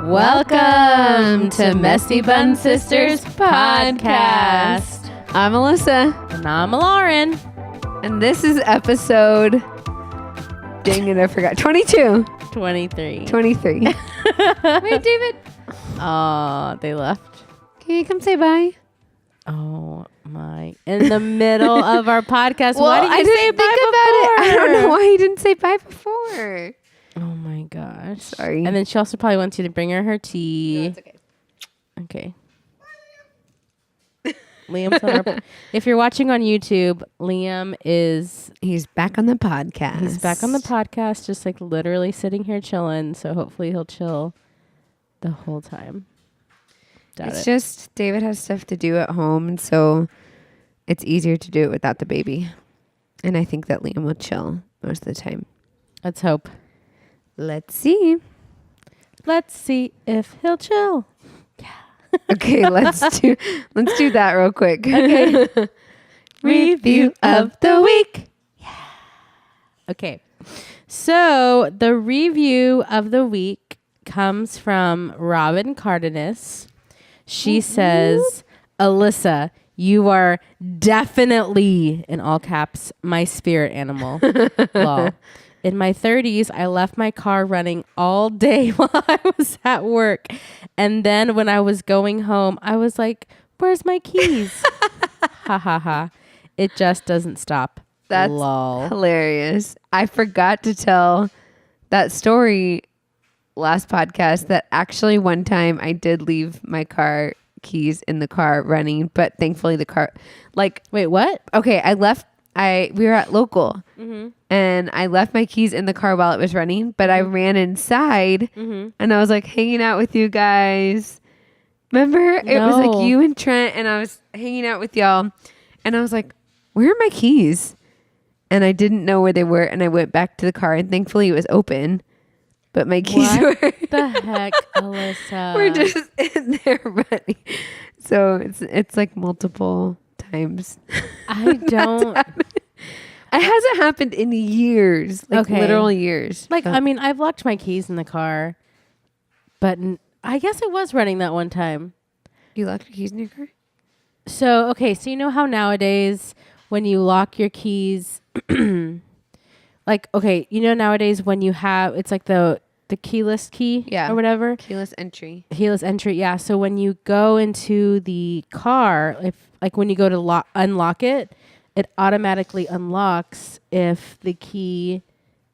Welcome to Messy Bun Sisters Podcast. I'm Alyssa. And I'm Lauren. And this is episode... Dang it, I forgot. 22. 23. 23. Wait, David. Oh, they left. Can you come say bye? Oh, my. In the middle of our podcast. Well, why did you say bye before? I don't know why you didn't say bye before. Oh, my gosh. Sorry. And then she also probably wants you to bring her tea. No, it's okay. Okay. Liam's on our... If you're watching on YouTube, Liam is... He's back on the podcast. He's back on the podcast, just like literally sitting here chilling. So hopefully he'll chill the whole time. It's just David has stuff to do at home, and so it's easier to do it without the baby. And I think that Liam will chill most of the time. Let's hope. Let's see. Let's see if he'll chill. Yeah. Okay, let's do that real quick. Okay. Review of the week. Yeah. Okay. So the review of the week comes from Robin Cardenas. She says, Alyssa, you are definitely, in all caps, my spirit animal. Lol. In my 30s, I left my car running all day while I was at work. And then when I was going home, I was like, where's my keys? Ha ha ha. It just doesn't stop. That's Lol. Hilarious. I forgot to tell that story last podcast that actually one time I did leave my car keys in the car running, but thankfully the car, like, wait, what? Okay, we were at local and I left my keys in the car while it was running, but I ran inside and I was like hanging out with you guys. Remember? It was like you and Trent and I was hanging out with y'all and I was like, where are my keys? And I didn't know where they were and I went back to the car and thankfully it was open. But my keys were... the heck, Alyssa? We're just in there running. So it's like multiple times. I don't... It hasn't happened in years. Like literal years. Like, I mean, I've locked my keys in the car. But I guess it was running that one time. You locked your keys in your car? So, okay. So you know how nowadays when you lock your keys... Like, okay, you know, nowadays when you have, it's like the keyless key or whatever. Keyless entry. Yeah. So when you go into the car, when you go to unlock it, it automatically unlocks if the key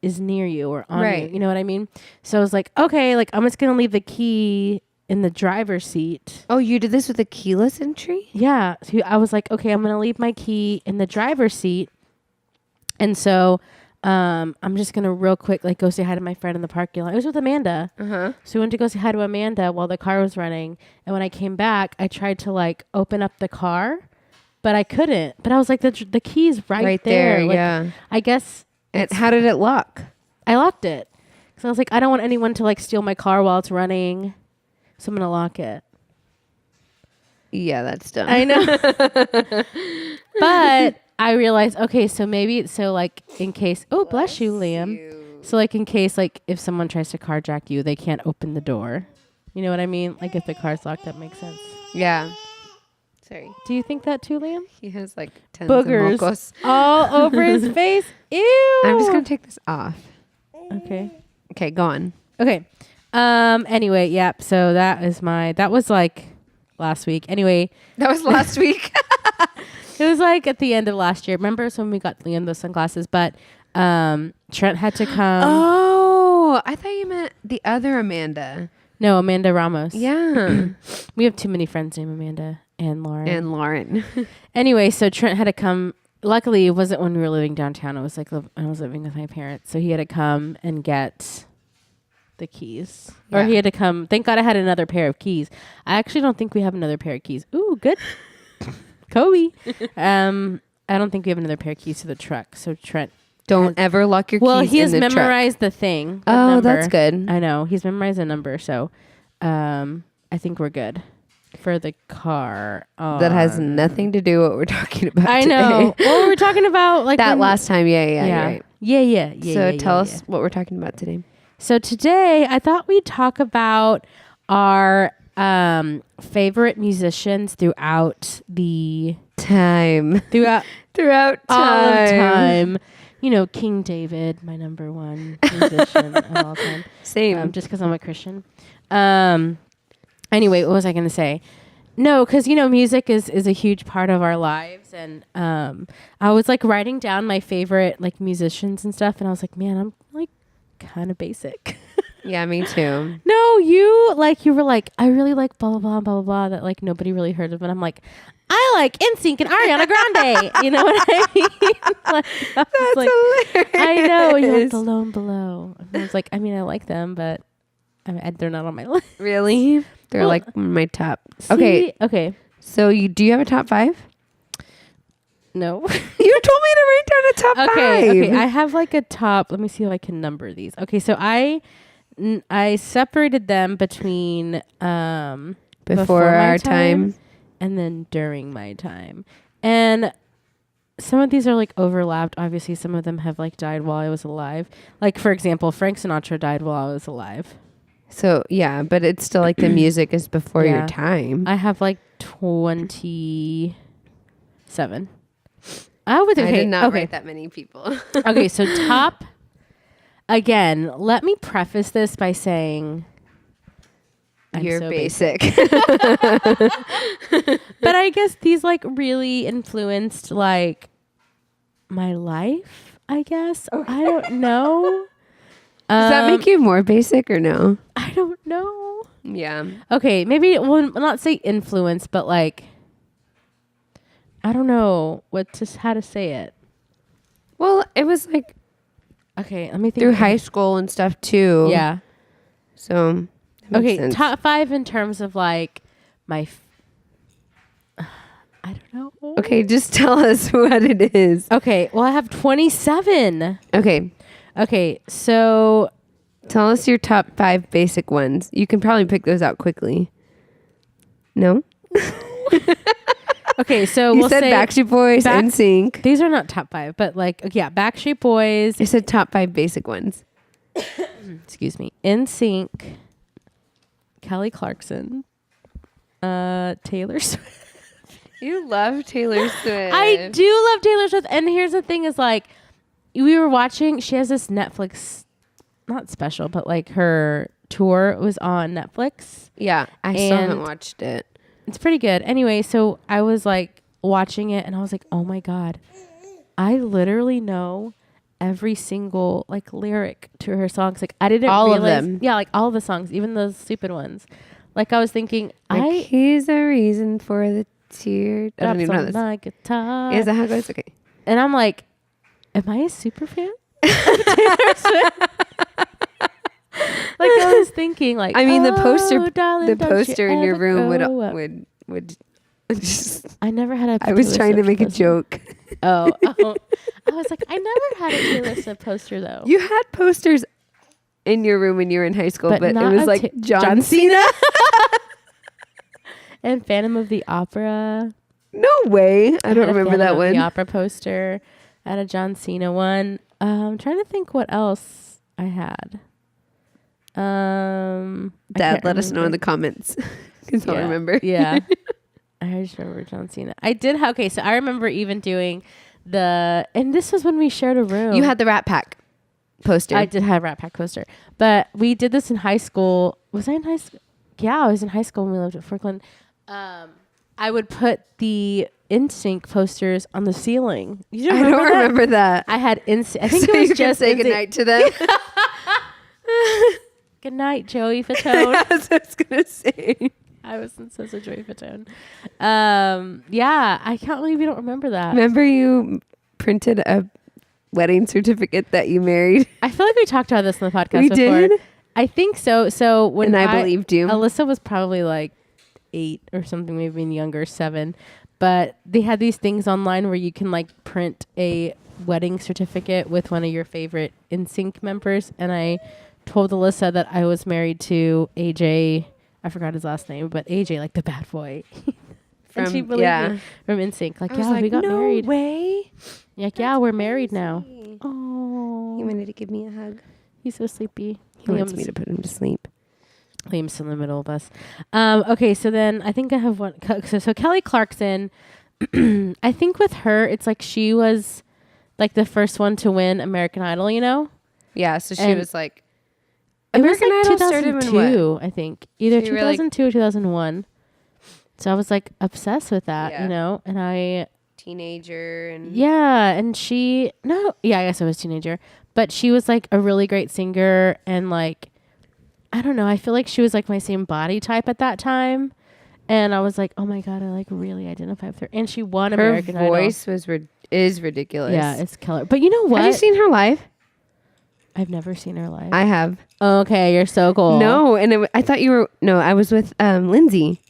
is near you or on you. You know what I mean? So I was like, okay, like I'm just going to leave the key in the driver's seat. Oh, you did this with a keyless entry? Yeah. So I was like, okay, I'm going to leave my key in the driver's seat. And so... I'm just going to real quick, like, go say hi to my friend in the parking lot. It was with Amanda. So we went to go say hi to Amanda while the car was running. And when I came back, I tried to, like, open up the car, but I couldn't. But I was like, the key's right there. Like, yeah. I guess. How did it lock? I locked it. So I was like, I don't want anyone to, like, steal my car while it's running. So I'm going to lock it. Yeah, that's dumb. I know. But... I realized, okay, so maybe it's so like in case, bless you, Liam. So like in case like if someone tries to carjack you, they can't open the door. You know what I mean? Like if the car's locked, that makes sense. Yeah. Sorry. Do you think that too, Liam? He has like tons boogers of mocos all over his face. Ew. I'm just going to take this off. Okay. Okay, go on. Okay. Anyway, yep. So that was like last week. Anyway. That was last week. It was like at the end of last year. Remember when we got Liam those sunglasses? But Trent had to come. Oh, I thought you meant the other Amanda. No, Amanda Ramos. Yeah. We have too many friends named Amanda and Lauren. Anyway, so Trent had to come. Luckily, it wasn't when we were living downtown. It was like I was living with my parents. So he had to come and get the keys. Yeah. Or he had to come. Thank God I had another pair of keys. I actually don't think we have another pair of keys. Ooh, good. Kobe. I don't think we have another pair of keys to the truck. So Trent, don't ever lock your keys in the truck. Well, he has memorized the thing. Oh, number. That's good. I know. He's memorized the number. So I think we're good for the car. That has nothing to do with what we're talking about I know. today. Well, we're talking about like that last time. Yeah. You're right. Yeah. So tell us what we're talking about today. So today I thought we'd talk about our favorite musicians throughout Time. throughout Throughout all of time. time. You know, King David, my number one musician of all time. Same. Just because I'm a Christian. Anyway, what was I going to say? No, because, you know, music is a huge part of our lives. And I was like writing down my favorite like musicians and stuff. And I was like, man, I'm like kind of basic. Yeah, me too. No, you were like, I really like blah, blah, blah, blah, blah, that like nobody really heard of. And I'm like, I like NSYNC and Ariana Grande. You know what I mean? Like, That's hilarious. I know. You're like Below and Below. And I was like, I mean, I like them, but they're not on my list. Really? They're like my top. See? Okay. So do you have a top 5? No. You told me to write down a top 5. Okay. I have like a top. Let me see if I can number these. Okay. So I separated them between Before our time and then during my time. And some of these are like overlapped. Obviously, some of them have like died while I was alive. Like, for example, Frank Sinatra died while I was alive. So, yeah, but it's still like the music is before your time. I have like 27. I did not write that many people. Okay, so top. Again, let me preface this by saying you're so basic. But I guess these like really influenced like my life, I guess. Okay. I don't know. Does that make you more basic or no? I don't know. Yeah. Okay, maybe we'll not say influence, but like I don't know how to say it. Well, it was like okay, let me think. Through high school and stuff too. Yeah. So okay, sense. top 5 in terms of like my I don't know. Okay, just tell us what it is. Okay, well I have 27. Okay, so tell us your top 5 basic ones. You can probably pick those out quickly. No? Okay, so you said Backstreet Boys, NSYNC. These are not top 5, but like yeah, Backstreet Boys. I said top 5 basic ones. Excuse me. NSYNC, Kelly Clarkson, Taylor Swift. You love Taylor Swift. I do love Taylor Swift, and here's the thing: is like we were watching. She has this Netflix, not special, but like her tour was on Netflix. Yeah, I still haven't watched it. It's pretty good. Anyway, so I was like watching it and I was like, oh my God, I literally know every single like lyric to her songs. Like I didn't all realize, of them. Yeah, like all the songs, even those stupid ones. Like I was thinking, like, here's a reason for the tear. I don't even know this. My guitar. Is that how it goes? Okay. And I'm like, am I a super fan of Taylor Swift? Like I was thinking, like I mean, the darling, poster in your room would just. I never had a. I was trying to make a joke. Oh, I was like, I never had a Taylor Swift poster though. You had posters in your room when you were in high school, but it was like John Cena and Phantom of the Opera. No way! I don't remember that one. The Opera poster. I had a John Cena one. I'm trying to think what else I had. Dad, let us know in the comments because I'll remember. Yeah. I just remember John Cena. I did. Okay, so I remember even doing and this was when we shared a room. You had the Rat Pack poster. I did have a Rat Pack poster, but we did this in high school. Was I in high school? Yeah, I was in high school when we lived at Forkland. I would put the NSYNC posters on the ceiling. You I don't remember that. I had NSYNC. I think so it was you just say goodnight to them. Good night, Joey Fatone. That's what I was gonna say. I was in such a Joey Fatone. Yeah, I can't believe you don't remember that. Remember you printed a wedding certificate that you married? I feel like we talked about this on the podcast we before. did? I think so. So when I believed you. Alyssa was probably like 8 or something, maybe even younger, 7. But they had these things online where you can like print a wedding certificate with one of your favorite NSYNC members. And I told Alyssa that I was married to AJ. I forgot his last name, but AJ, like the bad boy. And she believed me from NSYNC. Like, yeah, we got married. No way. Like, yeah, we're married now. Oh. He wanted to give me a hug. He's so sleepy. He wants me to put him to sleep. Liam's in the middle of us. Okay, so then I think I have one. So Kelly Clarkson, I think with her, it's like she was like the first one to win American Idol, you know? Yeah, so she And was like, It was American like Idol started when 2002, I think. Either So you were, like- 2002 or 2001. So I was like obsessed with that, Yeah. you know? And I, teenager and yeah, and I guess I was a teenager. But she was like a really great singer and like, I don't know, I feel like she was like my same body type at that time. And I was like, oh my God, I like really identify with her. And she won her American Idol. voice is ridiculous. Yeah, it's killer. But you know what? Have you seen her live? I've never seen her live. I have. Okay, you're so cool. No, and I thought you were. No, I was with Lindsay,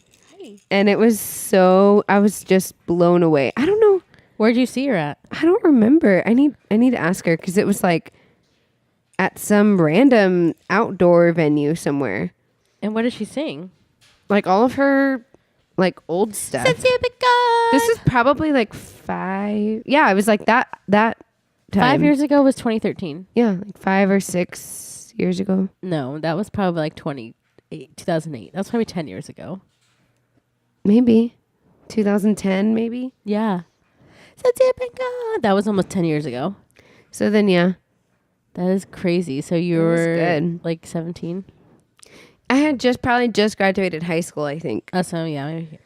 and it was so. I was just blown away. I don't know. Where'd you see her at? I don't remember. I need to ask her because it was like at some random outdoor venue somewhere. And what did she sing? Like all of her like old stuff. Since you've begun. This is probably like 5. Yeah, it was like that time. 5 years ago was 2013. Yeah, like 5 or 6 years ago. No, that was probably like 2008. That was probably 10 years ago. Maybe 2010. Maybe. Yeah. Since you've begun. That was almost 10 years ago. So then, yeah, That is crazy. So you That was were good. like 17. I had probably just graduated high school. I think. So yeah, maybe.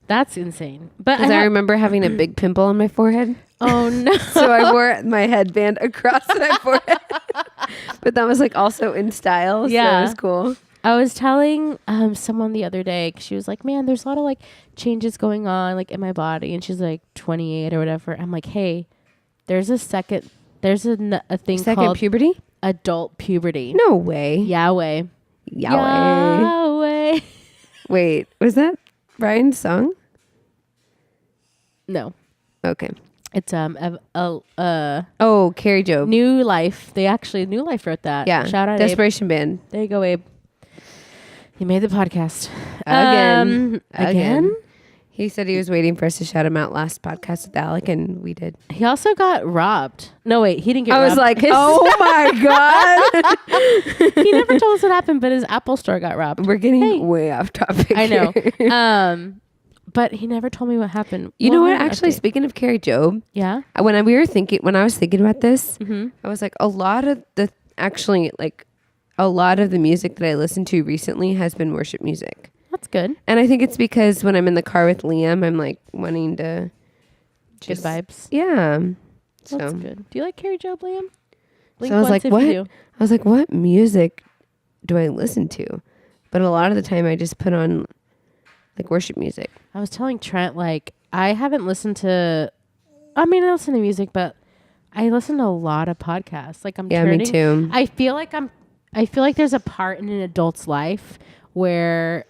That's insane. But Because I remember having a big pimple on my forehead. oh no. So I wore my headband across my forehead. But that was like also in style. So Yeah. it was cool. I was telling someone the other day, 'cause she was like, man, there's a lot of like changes going on like in my body. And she's like 28 or whatever. I'm like, hey, there's a thing Second called puberty? adult puberty. No way. Yahweh. Yahweh. Wait, was that Brian's song? No. Okay. It's Oh, Carrie Job. New Life. New Life wrote that. Yeah. Shout out Abe. Desperation Band. There you go, Abe. He made the podcast. Again? He said he was waiting for us to shout him out last podcast with Alec, and we did. He also got robbed. No, wait, he didn't get I robbed. was like, oh my God. He never told us what happened, but his Apple store got robbed. We're getting Hey. way off topic. I know. here. But he never told me what happened. You know Well, what? Actually, update. speaking of Carrie Job, Yeah. when I was thinking about this, Mm-hmm. I was like, a lot of the music that I listened to recently has been worship music. That's good. And I think it's because when I'm in the car with Liam, I'm like wanting to Good vibes. Yeah. That's good. Do you like Carrie Job, Liam? So I was like, what? I was like, what music do I listen to? But a lot of the time I just put on like worship music. I was telling Trent, like, I haven't listened to, I listen to music, but I listen to a lot of podcasts. Like, Yeah, me too. I feel like there's a part in an adult's life where,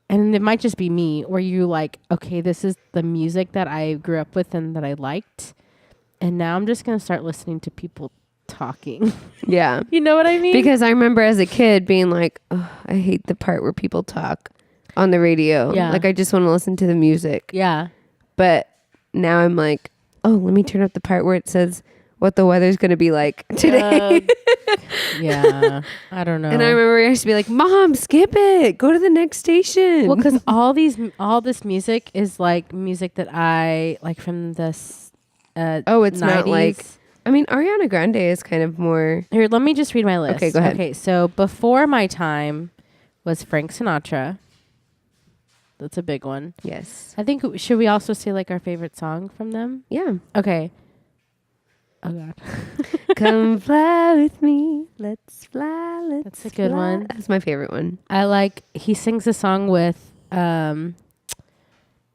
and it might just be me, where you like, okay, this is the music that I grew up with and that I liked. And now I'm just going to start listening to people talking. Yeah. You know what I mean? Because I remember as a kid being like, oh, I hate the part where people talk on the radio. Yeah. Like I just want to listen to the music. Yeah. But now I'm like, oh, let me turn up the part where it says what the weather's going to be like today. Yeah. I don't know. And I remember I used to be like, Mom, skip it. Go to the next station. Well, because all this music is like music that I like from this. Oh, it's 90s. not like, Ariana Grande is kind of more. Here, let me just read my list. Okay, go ahead. Okay, so before my time was Frank Sinatra. That's a big one. Yes. I think, should we also say like our favorite song from them? Yeah. Okay. Oh, God. Come fly with me. Let's fly. That's a good one. That's my favorite one. He sings a song with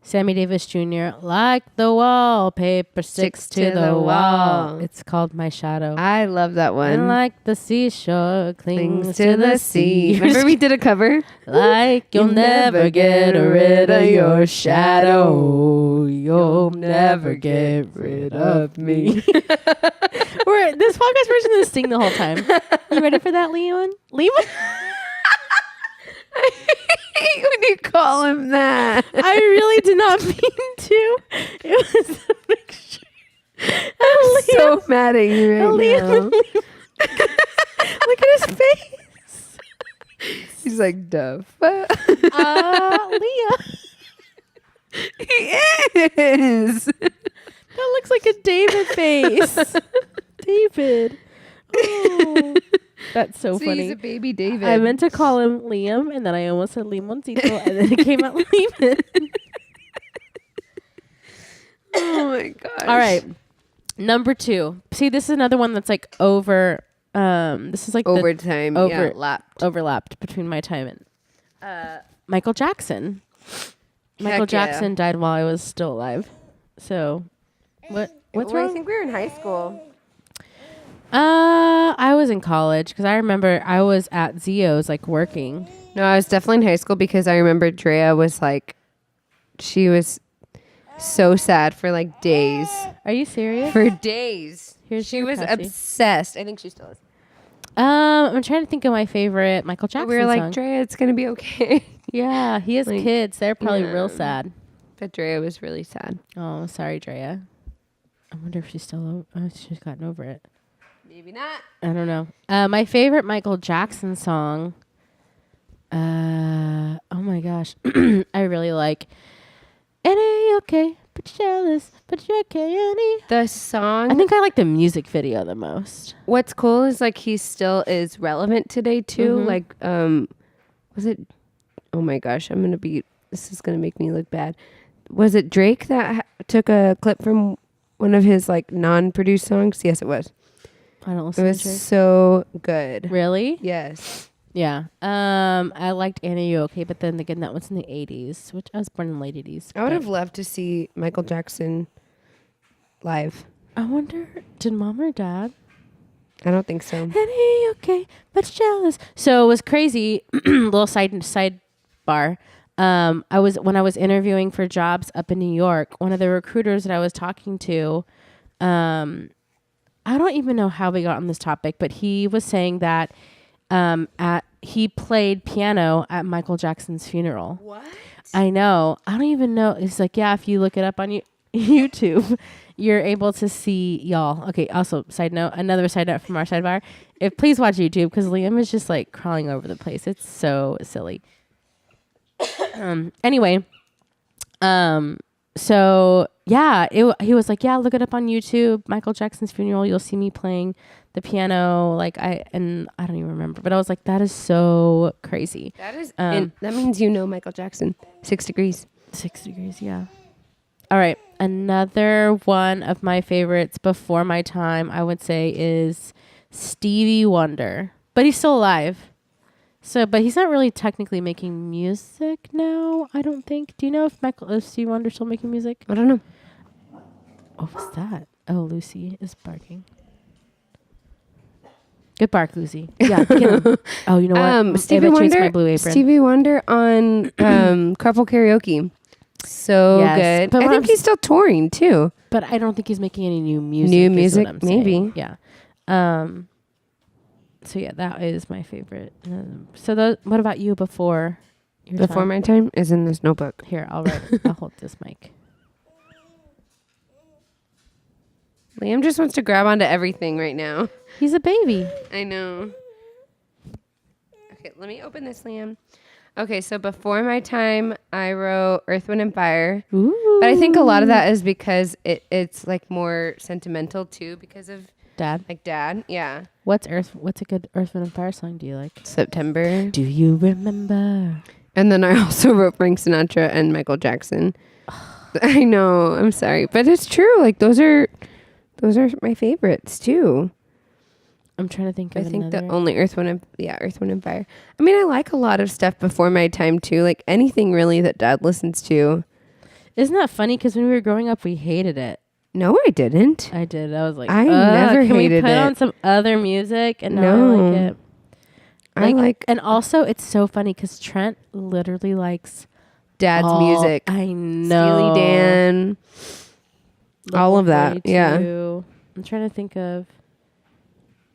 Sammy Davis Jr. Like the wallpaper sticks to the wall. It's called My Shadow. I love that one. And like the seashore clings to the sea. Remember we did a cover? Like you'll never get rid of your shadow. You'll never get rid of me. This podcast person is sing the whole time. You ready for that, Leon? I hate when you call him that. I really did not mean to. It was a mixture. I'm so mad at you right now. Look at his face. He's like, duh. Leah. He is. That looks like a David face. David. Oh, that's so funny. He's a baby David. I meant to call him Liam, and then I almost said Limoncito, and then it came out Lehman. Oh my gosh. All right. Number 2. See, this is another one that's like this is like overtime. overlapped between my time and Michael Jackson. Michael Jackson died while I was still alive. So what's wrong? I think we were in high school. I was in college because I remember I was at Zio's like working. No, I was definitely in high school because I remember Drea was like, she was so sad for like days. Are you serious? For days. She was obsessed. I think she still is. I'm trying to think of my favorite Michael Jackson We were like, song. Drea, it's gonna be okay. Yeah, he has Like, kids. They're probably real sad. But Drea was really sad. Oh, sorry, Drea. I wonder if she's still she's gotten over it. Maybe not. I don't know. My favorite Michael Jackson song. Oh my gosh, I really like. It ain't okay, but you're jealous, but you're okay, honey. The song. I think I like the music video the most. What's cool is like he still is relevant today too. Mm-hmm. Like, was it? Oh my gosh, this is gonna make me look bad. Was it Drake that took a clip from one of his like non-produced songs? Yes, it was. I don't It listen was to Drake. so good. Really? Yes. Yeah. I liked Annie You Okay, but then again, that was in the 80s, which I was born in the late 80s. I would have loved to see Michael Jackson live. I wonder, did mom or dad? I don't think so. Annie Okay, but jealous. So it was crazy. Little sidebar. When I was interviewing for jobs up in New York, one of the recruiters that I was talking to, I don't even know how we got on this topic, but he was saying that he played piano at Michael Jackson's funeral. What? I know. I don't even know. It's like, yeah, if you look it up on YouTube, you're able to see y'all. Okay. Also, another side note from our sidebar. Please watch YouTube because Liam is just like crawling over the place. It's so silly. Anyway, so yeah, he was like, yeah, look it up on YouTube. Michael Jackson's funeral. You'll see me playing the piano. I don't even remember, but I was like, that is so crazy. That is, that means you know Michael Jackson. 6 Degrees. 6 Degrees. Yeah. All right. Another one of my favorites before my time, I would say, is Stevie Wonder, but he's still alive. So, but he's not really technically making music now, I don't think. Do you know if Stevie Wonder's still making music? I don't know. What was that? Oh, Lucy is barking. Good bark, Lucy. Yeah, get him. Oh, you know what? Stevie Wonder, my blue apron. Stevie Wonder on Carpool Karaoke. So Yes, good. but I think he's still touring too. But I don't think he's making any new music. New is what music, I'm saying. maybe. Yeah. So yeah, that is my favorite. What about you before your Before time? my time is in this notebook. Here, I'll write. I'll hold this mic. Liam just wants to grab onto everything right now. He's a baby. I know. Okay, let me open this, Liam. Okay, so before my time, I wrote Earth, Wind, and Fire. Ooh. But I think a lot of that is because it's like more sentimental too because of Dad. like Dad. Yeah. What's a good Earth, Wind, and Fire song do you like? September. Do you remember? And then I also wrote Frank Sinatra and Michael Jackson. I know. I'm sorry, but it's true. Like those are my favorites too. I'm trying to think of I think another. the only Earth, Wind, and Fire. I mean, I like a lot of stuff before my time too. Like anything really that Dad listens to. Isn't that funny? Because when we were growing up, we hated it. No, I didn't. I did. I was like, I never can hated we put it. on some other music? And now I No. like it. I like and also it's so funny because Trent literally likes Dad's music. I know. Steely Dan. All of that. Way Yeah. too. I'm trying to think of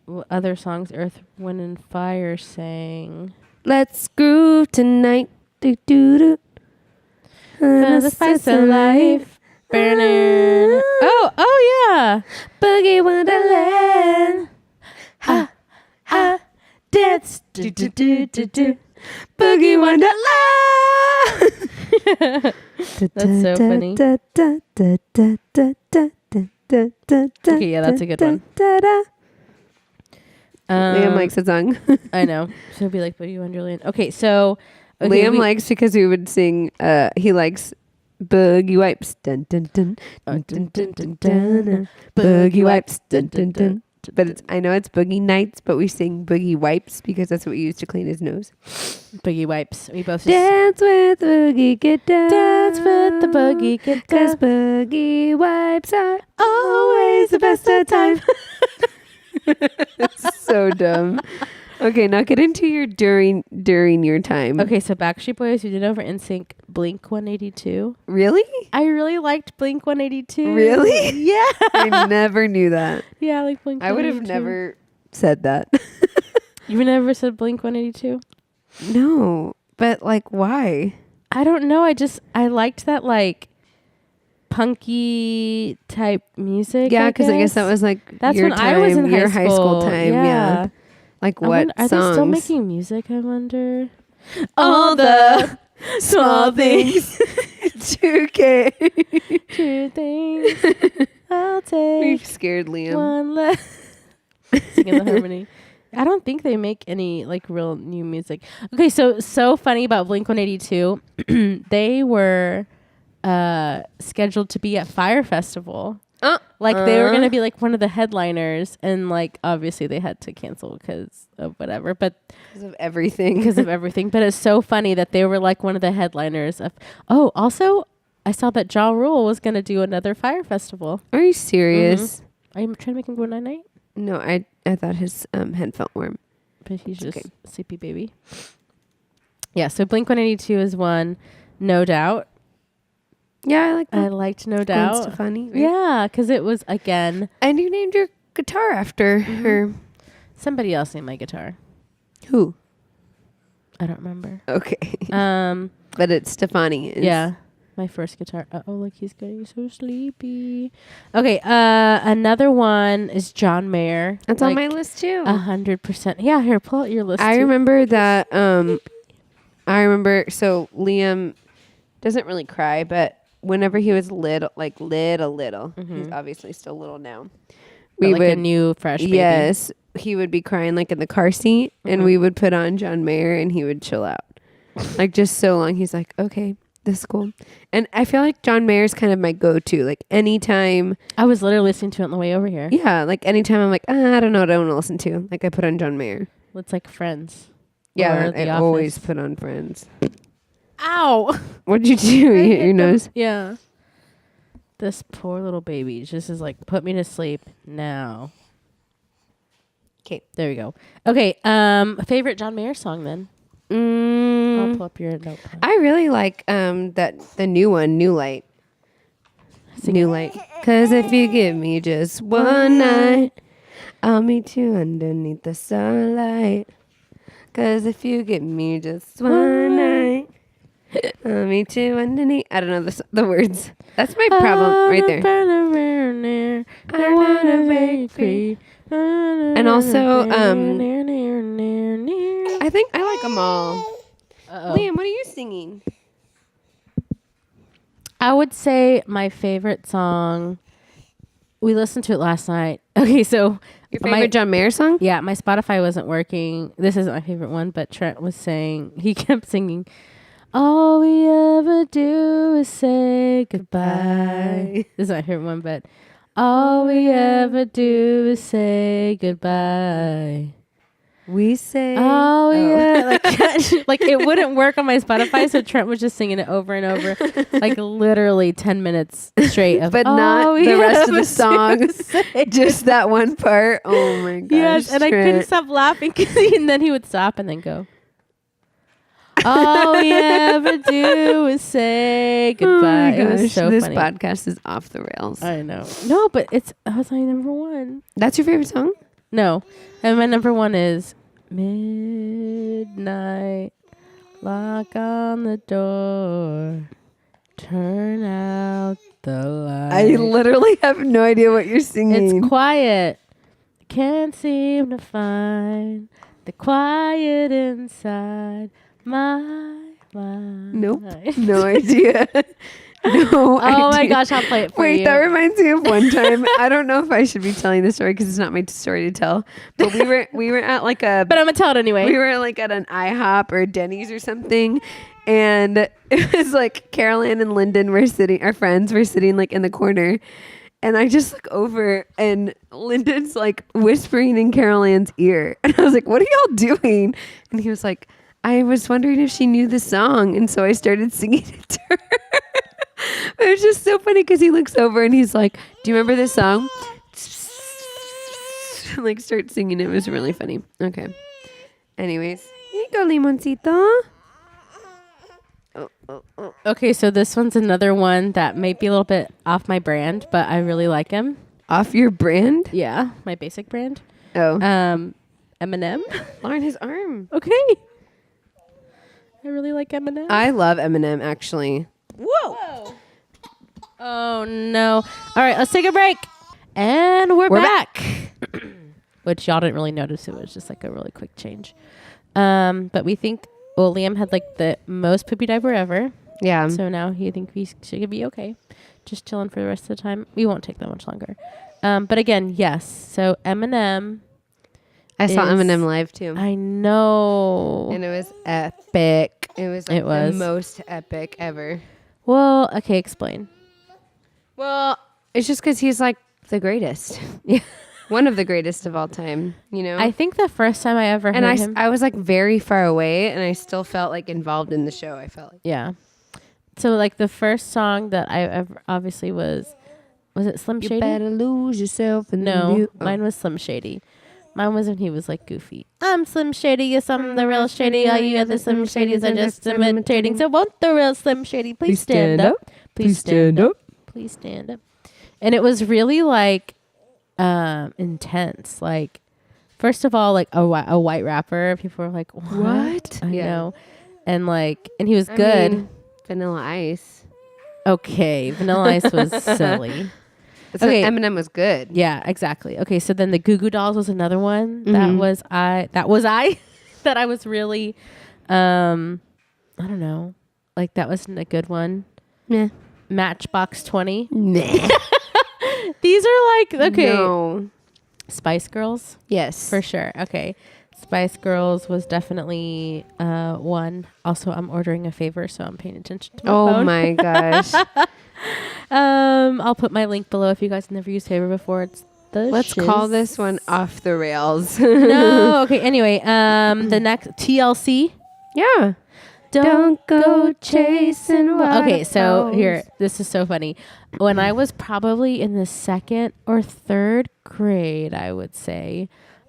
what other songs Earth, Wind, and Fire sang. Let's groove tonight. Do do do. The spice of life. Burning. Oh yeah. Boogie Wonderland. Ha ha. Dance. Do do do do do. Boogie Wonderland. That's so funny. Okay, yeah, that's a good one. Liam likes the song. I know. So it'd be like Boogie Wonderland. Okay, so Liam likes because we would sing. He likes Boogie Wipes. Dun, dun, dun, dun, dun, dun, dun, dun. Boogie Wipes. Dun, dun, dun. But I know it's Boogie Nights, but we sing Boogie Wipes because that's what we use to clean his nose. Boogie Wipes. We both dance with Boogie, get down. Dance with the Boogie, get down. 'Cause Boogie Wipes are always the best of time. That's so dumb. Okay, now get into your during your time. Okay, so Backstreet Boys, we did over NSYNC, Blink 182. Really? I really liked Blink 182. Really? Yeah. I never knew that. Yeah, I like Blink 182. I would have never said that. You never said Blink 182? No, but like, why? I don't know. I liked that like punky type music. Yeah, because I guess that was like that's your when time, I was in your high school time. Yeah. Like what are songs? they still making music? I wonder. All the small things. 2K. True things. I'll take. We've scared Liam. One less. Singing the harmony. I don't think they make any like real new music. Okay, so funny about Blink 182. They were scheduled to be at Fire Festival. Like they were gonna be like one of the headliners, and like obviously they had to cancel because of whatever, but Because of everything. But it's so funny that they were like one of the headliners of. Oh, also I saw that Ja Rule was gonna do another Fire Festival. Are you serious? Are you trying to make him go night night? No, I thought his head felt warm. But he's just sleepy baby. Yeah, so Blink 182 is one, no doubt. Yeah, I like that. I liked No Doubt. Stefani, right? Yeah, because it was again. And you named your guitar after her. Somebody else named my guitar. Who? I don't remember. Okay. But it's Stefani. Yeah, my first guitar. Oh, look, he's getting so sleepy. Okay, another one is John Mayer. That's on my list too. 100%. Yeah, here, pull out your list. I remember that. So Liam doesn't really cry, but whenever he was little, he's obviously still little now. We would a new fresh baby. Yes, he would be crying like in the car seat, and we would put on John Mayer, and he would chill out, like just so long. He's like, okay, this is cool. And I feel like John Mayer's kind of my go-to. Like anytime I was literally listening to it on the way over here. Yeah, like anytime I'm like, I don't know what I want to listen to. Like I put on John Mayer. It's like Friends. Yeah, I always put on Friends. Ow! What'd you do? You hit your nose? Yeah. This poor little baby just is like, put me to sleep now. Okay. There we go. Okay. Favorite John Mayer song then? I'll pull up your notebook. I really like the new one, New Light. New Light. 'Cause if you give me just one night, I'll meet you underneath the starlight. 'Cause if you give me just one night, I'll meet you underneath. I don't know the words. That's my problem right there. I wanna break free. And also, I think I like them all. Liam, what are you singing? I would say my favorite song. We listened to it last night. Okay, so Your favorite John Mayer song? Yeah, my Spotify wasn't working. This isn't my favorite one, but Trent was saying, he kept singing, all we ever do is say goodbye. This is my favorite one, but all we ever do is say goodbye. We say like it wouldn't work on my Spotify, so Trent was just singing it over and over, like literally 10 minutes straight of, but not the rest of the song, just that one part. Oh my gosh! Yes, and Trent. I couldn't stop laughing, and then he would stop and then go, all we ever do is say goodbye. Oh it was so this funny. podcast is off the rails. I know. No, but that was my number one. That's your favorite song? No, and my number one is Midnight, lock on the door, turn out the light. I literally have no idea what you're singing. It's quiet. Can't seem to find the quiet inside Nope. No idea. No idea. Oh my gosh, I'll play it for you. Wait, that reminds me of one time. I don't know if I should be telling this story because it's not my story to tell. But we were at like a. But I'm gonna tell it anyway. We were like at an IHOP or Denny's or something, and it was like Carolyn and Lyndon were sitting. Our friends were sitting like in the corner, and I just look over and Lyndon's like whispering in Carolyn's ear, and I was like, "What are y'all doing?" And he was like, "I was wondering if she knew the song, and so I started singing it to her." It was just so funny because he looks over and he's like, "Do you remember this song?" Like start singing. It was really funny. Okay. Anyways, here you go, Limoncito. Oh. Okay, so this one's another one that might be a little bit off my brand, but I really like him. Off your brand? Yeah, my basic brand. Oh. Eminem. On his arm. Okay. I really like Eminem. I love Eminem, actually. Whoa. Oh, no. All right, let's take a break. And we're back. Which y'all didn't really notice. It was just like a really quick change. But we think Liam had like the most poopy diaper ever. Yeah. So now he think we should be okay. Just chilling for the rest of the time. We won't take that much longer. But again, yes. So Eminem. I saw Eminem live too. I know. And it was epic. It was like It was. the most epic ever. Well, okay, explain. Well, it's just because he's like the greatest. Yeah. One of the greatest of all time, you know? I think the first time I ever heard him. I was like very far away and I still felt like involved in the show. I felt like. Yeah. So like the first song that I ever obviously was it Slim Shady? You better lose yourself in the mine was Slim Shady. Mine was when he was like goofy. I'm Slim Shady, yes, I'm the real Shady. All you other Slim Shadys are just imitating. So won't the real Slim Shady please stand up? Please stand up. Please stand up. And it was really like intense. Like, first of all, like a white rapper. People were like, what? I know. And like, and he was good. I mean, Vanilla Ice. Okay, Vanilla Ice was silly. Okay, Eminem was good. Yeah, exactly. Okay, so then the Goo Goo Dolls was another one that was I that I was really I don't know, like that wasn't a good one. Yeah. Matchbox 20. Nah. These are like okay. No. Spice Girls. Yes, For sure. Okay. Spice Girls was definitely one. Also, I'm ordering a favor, so I'm paying attention to my phone. Oh my gosh. I'll put my link below if you guys have never used favor before. It's the Let's call this one Off the Rails. No. Okay. Anyway, the next TLC. Yeah. Don't go chasing Okay, so here, this is so funny. When I was probably in the 2nd or 3rd grade, I would say,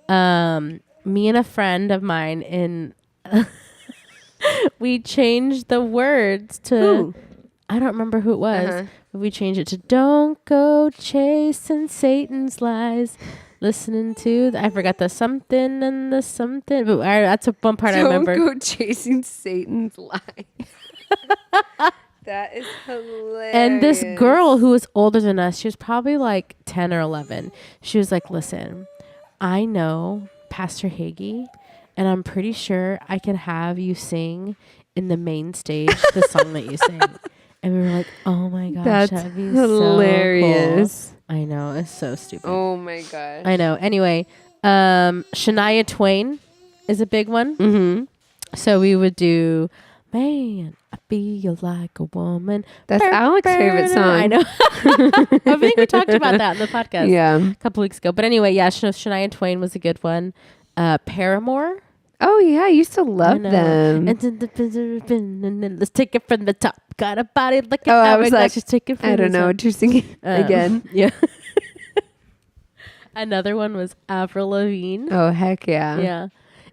me and a friend of mine we changed the words to, Who? I don't remember who it was, but we changed it to "Don't go chasing Satan's lies." Listening to, I forgot the something and the something, but that's one part I remember. Don't go chasing Satan's lies. That is hilarious. And this girl who was older than us, she was probably like 10 or 11. She was like, listen, I know Pastor Hagee, and I'm pretty sure I can have you sing in the main stage the song that you sing. And we were like, oh my gosh, that'd be hilarious. So cool. I know, it's so stupid. Oh my gosh. I know. Anyway, Shania Twain is a big one. Mm-hmm. So we would do, man, I feel like a woman. That's Alex's favorite song. I know. I think we talked about that in the podcast a couple weeks ago. But anyway, yeah, Shania Twain was a good one. Paramore. Oh yeah, I used to love them. And let's take it from the top. Got a body like an I was like, just take it from I don't know what you're singing again. Yeah. Another one was Avril Lavigne. Oh heck yeah. Yeah.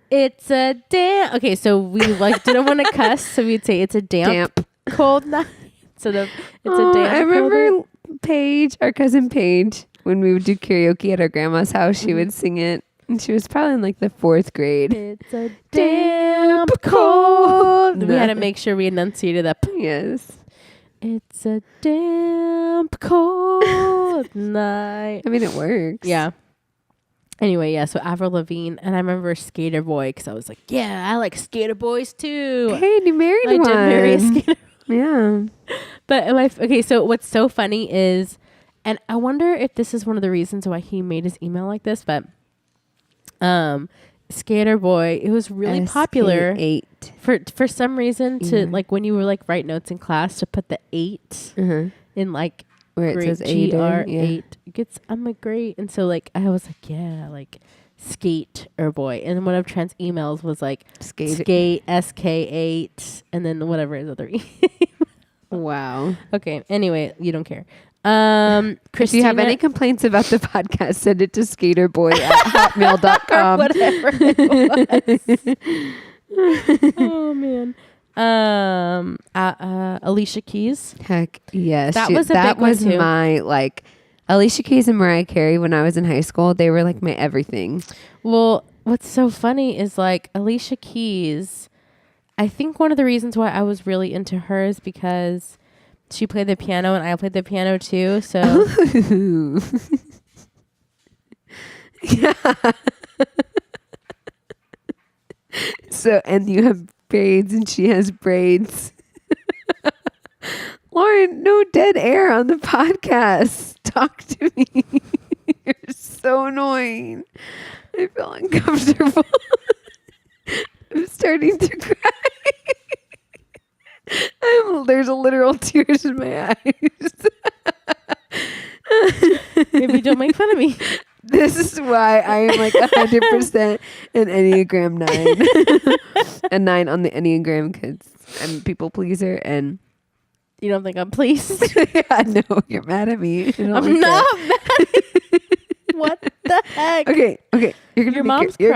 It's a damn. Okay, so we like didn't want to cuss, so we'd say it's a damp. Cold night. So it's a damp. I remember Paige, our cousin Paige, when we would do karaoke at our grandma's house, she would sing it. And she was probably in like the 4th grade. It's a damp cold. We had to make sure we enunciated that. Yes. It's a damp cold night. I mean, it works. Yeah. Anyway, yeah, so Avril Lavigne, and I remember Skater Boy because I was like, yeah, I like Skater Boys too. Hey, you married I one. did marry a skater. Yeah. But okay, so what's so funny is, and I wonder if this is one of the reasons why he made his email like this, but Skater Boy, it was really popular for some reason to like when you were like write notes in class to put the 8 in like where it says eight, eight gets I'm like great, and so like I was like yeah like skate or boy, and one of Trent's emails was like skate SK8 and then whatever his other wow. Okay, anyway, you don't care. If you have any complaints about the podcast, send it to skaterboy@hotmail.com. Whatever it was. Oh man. Alicia Keys. Heck yes. That was my like Alicia Keys and Mariah Carey when I was in high school. They were like my everything. Well, what's so funny is like Alicia Keys, I think one of the reasons why I was really into her is because she played the piano and I played the piano too. So yeah. So and you have braids and she has braids. Lauren, no dead air on the podcast. Talk to me. You're so annoying. I feel uncomfortable. I'm starting to cry. There's literal tears in my eyes. Maybe don't make fun of me. This is why I am like 100% an Enneagram 9. A 9 on the Enneagram because I'm a people pleaser and you don't think I'm pleased? I know you're mad at me. I'm not mad at you. What the heck? Okay. You're gonna make your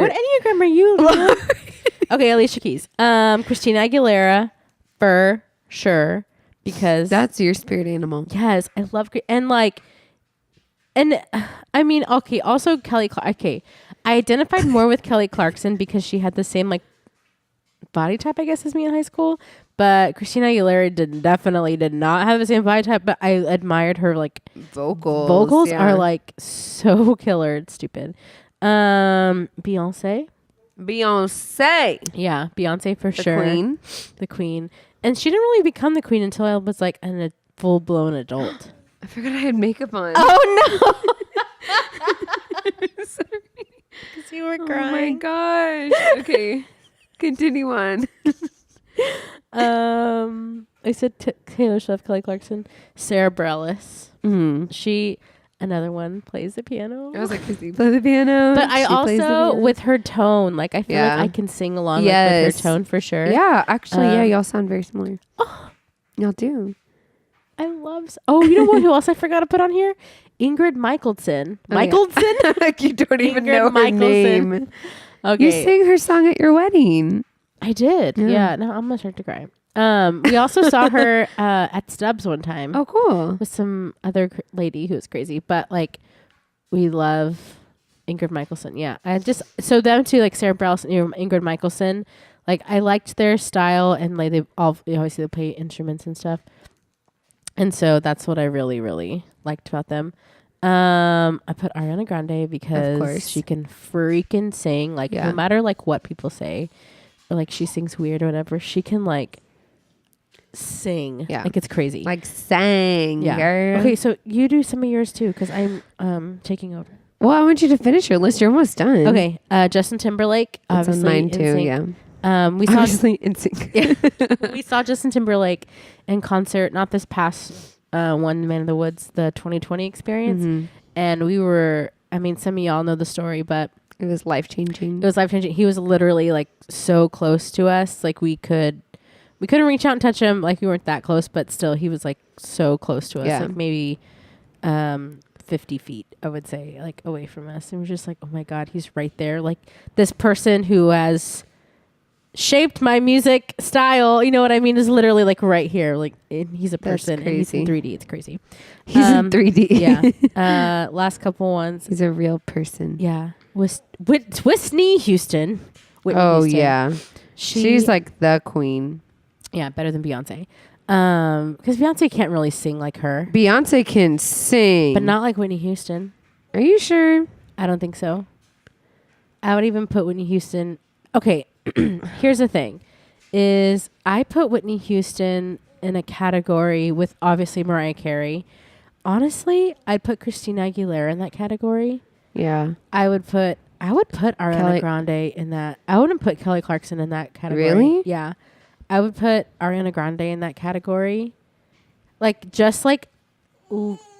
What Enneagram are you? Okay, Alicia Keys. Christina Aguilera for sure because that's your spirit animal. Yes, I love and I mean okay. Also Kelly. Okay, I identified more with Kelly Clarkson because she had the same like body type I guess as me in high school. But Christina Aguilera definitely did not have the same body type. But I admired her like vocals are like so killer. It's stupid. Beyonce. Yeah, Beyonce for sure. The queen. And she didn't really become the queen until I was like a full-blown adult. I forgot I had makeup on. Oh, no. Sorry. Because you were crying. Oh, my gosh. Okay. Continue on. I said Taylor Swift, Kelly Clarkson, Sarah Bareilles. She... Another one plays the piano. I was like, does he play the piano? But I also, with her tone, like I feel like I can sing along with her tone for sure. Yeah, actually, y'all sound very similar. Oh, y'all do. I love. Oh, you know what? Who else I forgot to put on here? Ingrid Michaelson. Michaelson? Like you don't even know her name. Okay. You sang her song at your wedding. I did. Yeah. No, I'm gonna start to cry. We also saw her at Stubbs one time. Oh, cool. With some other lady who was crazy, but like we love Ingrid Michaelson. Yeah, so them two, like Sarah Bareilles and Ingrid Michaelson. Like I liked their style and like obviously they play instruments and stuff, and so that's what I really really liked about them. I put Ariana Grande because she can freaking sing. Like no matter like what people say, or like she sings weird or whatever, she can like sing. Yeah, like it's crazy. Like sang. Yeah. Girl. Okay, so you do some of yours too, because I'm taking over. Well, I want you to finish your list. You're almost done. Okay, Justin Timberlake. That's obviously on mine too. Yeah. We saw obviously NSYNC. Yeah, we saw Justin Timberlake in concert. Not this past one, Man in the Woods, the 2020 experience, and we were. I mean, some of y'all know the story, but it was life changing. It was life changing. He was literally like so close to us, like we couldn't reach out and touch him. Like we weren't that close, but still he was like so close to us. Yeah. Like maybe 50 feet, I would say, like away from us. And we're just like, oh my God, he's right there. Like this person who has shaped my music style, you know what I mean, is literally like right here. Like he's a person and he's in 3D. It's crazy. He's in 3D. Yeah. Last couple ones. He's a real person. Yeah. Whitney Houston. Yeah. She's like the queen. Yeah, better than Beyonce. Because Beyonce can't really sing like her. Beyonce can sing. But not like Whitney Houston. Are you sure? I don't think so. I would even put Whitney Houston. Okay, here's the thing: is I put Whitney Houston in a category with obviously Mariah Carey. Honestly, I'd put Christina Aguilera in that category. Yeah. I would put Ariana Grande in that. I wouldn't put Kelly Clarkson in that category. Really? Yeah. I would put Ariana Grande in that category. Like, just like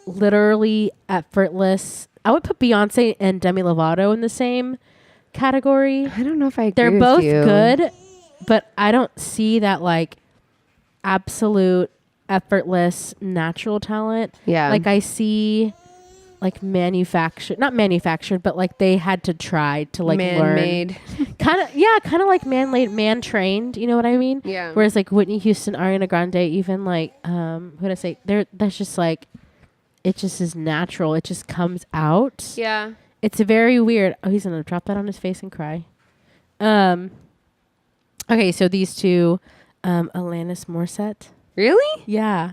literally effortless. I would put Beyonce and Demi Lovato in the same category. I don't know if I agree They're with both you. good, but I don't see that like absolute effortless natural talent. Yeah. Like I see like not manufactured, but like they had to try to like Man-made. learn. kind of like man trained, you know what I mean? Yeah. Whereas like Whitney Houston, Ariana Grande, even like who'd I say? That's just like it just is natural. It just comes out. Yeah. It's very weird. Oh, he's gonna drop that on his face and cry. Okay, so these two, Alanis Morissette. Really? Yeah.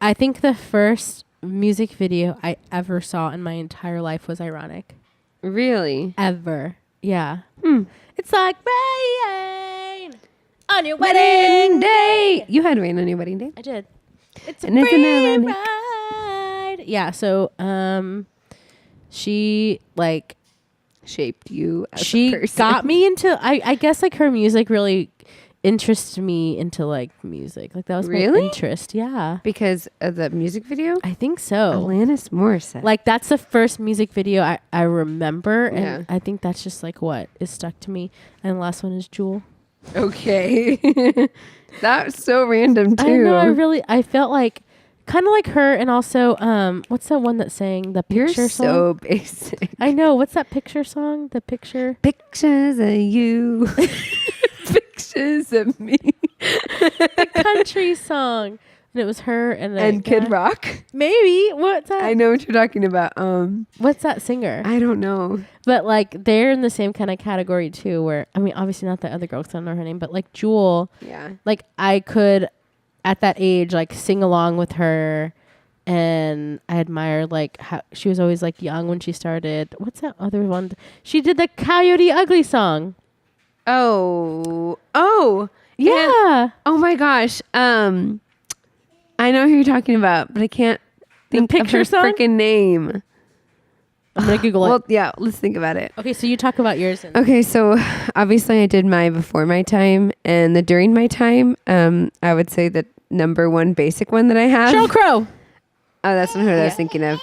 I think the first music video I ever saw in my entire life was Ironic. Really? Ever. Yeah. Hmm. It's like rain on your wedding day. You had rain on your wedding day. I did. It's a And isn't free it ironic? ride. Yeah, so she like Shaped you as a she person. got me into I guess like her music really interested me into like music. Like that was Really? my interest. Yeah. Because of the music video? I think so. Alanis Morissette. Like that's the first music video I remember, and Yeah. I think that's just like what is stuck to me. And the last one is Jewel. Okay. That's so random too. I know. I felt like kind of like her, and also what's that one that sang the You're picture so song? basic. I know. What's that picture song? The picture. Pictures of you. Pictures of me. The country song. And it was her and And Kid Rock. Maybe. What's that? I know what you're talking about. What's that singer? I don't know. But like they're in the same kind of category too, where I mean obviously not the other girl 'cause I don't know her name, but like Jewel, Yeah. like I could at that age like sing along with her, and I admired like how she was always like young when she started. What's that other one? She did the Coyote Ugly song. Oh. Yeah. Oh my gosh. I know who you're talking about, but I can't think of picture her song? freaking name. I'm gonna Google Well, it. yeah, let's think about it. Okay, so you talk about yours. And Okay, so obviously I did my before my time and the during my time. I would say the number one basic one that I have. Sheryl Crow. Oh, that's not who I was thinking of.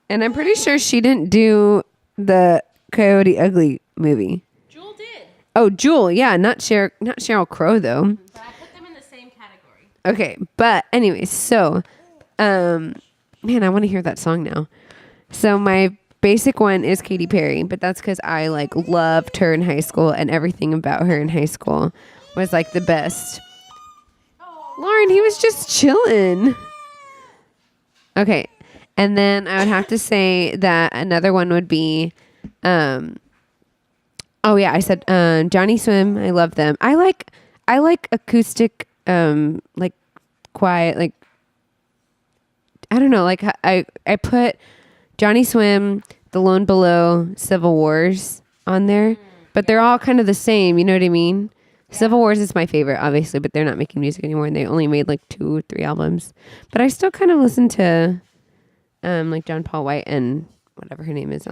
And I'm pretty sure she didn't do the Coyote Ugly movie. Jewel did. Oh, Jewel, yeah, not Sheryl Crow though. But I put them in the same category. Okay, but anyways, so, man, I want to hear that song now. So my basic one is Katy Perry, but that's because I like loved her in high school, and everything about her in high school was like the best. Lauren, he was just chilling. Okay, and then I would have to say that another one would be, oh yeah, I said Johnny Swim. I love them. I like acoustic, like quiet, like I don't know, like I put Johnny Swim, The Lone Below, Civil Wars on there, but they're all kind of the same. You know what I mean? Yeah. Civil Wars is my favorite, obviously, but they're not making music anymore, and they only made like 2 or 3 albums. But I still kind of listen to, like John Paul White and whatever her name is,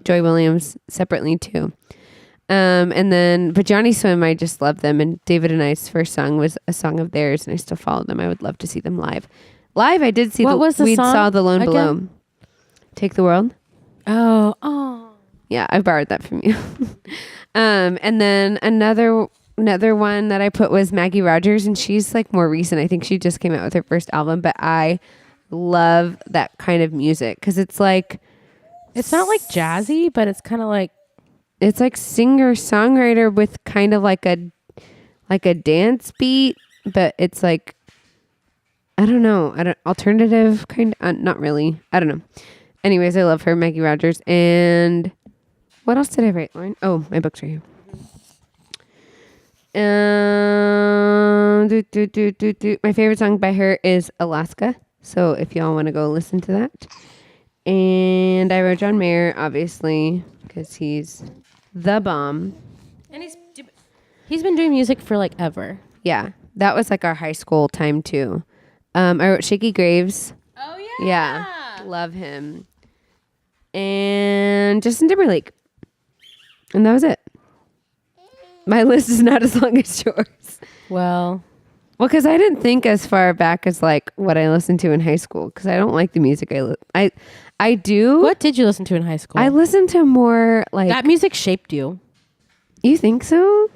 Joy Williams separately too. And then, but Johnny Swim, I just love them. And David and I's first song was a song of theirs, and I still follow them. I would love to see them live. I did see we saw The Lone Below. Take the World. Oh. Yeah, I borrowed that from you. And then another one that I put was Maggie Rogers, and she's like more recent. I think she just came out with her first album, but I love that kind of music because it's like It's not like jazzy, but it's kind of like singer-songwriter with kind of like a dance beat, but it's like alternative kind of, not really. I don't know. Anyways, I love her, Maggie Rogers. And what else did I write, Lauren? Oh, my book's right here. My favorite song by her is Alaska. So if y'all want to go listen to that. And I wrote John Mayer, obviously, because he's the bomb. And he's been doing music for like ever. Yeah, that was like our high school time too. I wrote Shaky Graves. Oh Yeah, love him. And Justin Timberlake. And that was it. My list is not as long as yours. Well, because I didn't think as far back as like what I listened to in high school. Because I don't like the music I do. What did you listen to in high school? I listened to more like that music shaped you. You think so?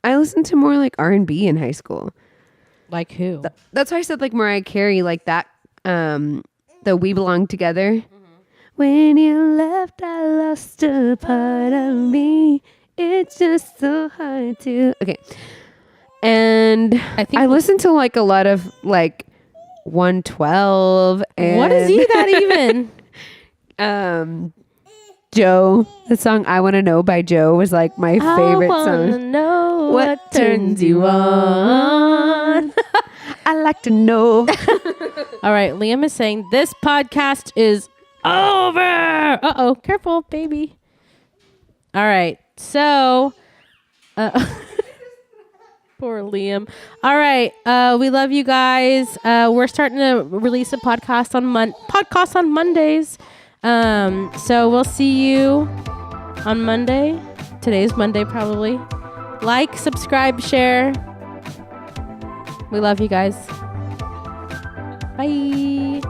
I listened to more like R&B in high school. Like who? That's why I said like Mariah Carey, like that. The We Belong Together. Mm-hmm. When you left, I lost a part of me. It's just so hard to. Okay. And I listened to like a lot of like 112. And what is that even? Joe. The song I Want to Know by Joe was like my favorite song. I want to know what turns you on. I like to know. All right. Liam is saying this podcast is over. Uh-oh. Careful, baby. All right. So, poor Liam. All right. We love you guys. We're starting to release a podcast on Mondays. So we'll see you on Monday. Today's Monday, probably. Like, subscribe, share. We love you guys. Bye.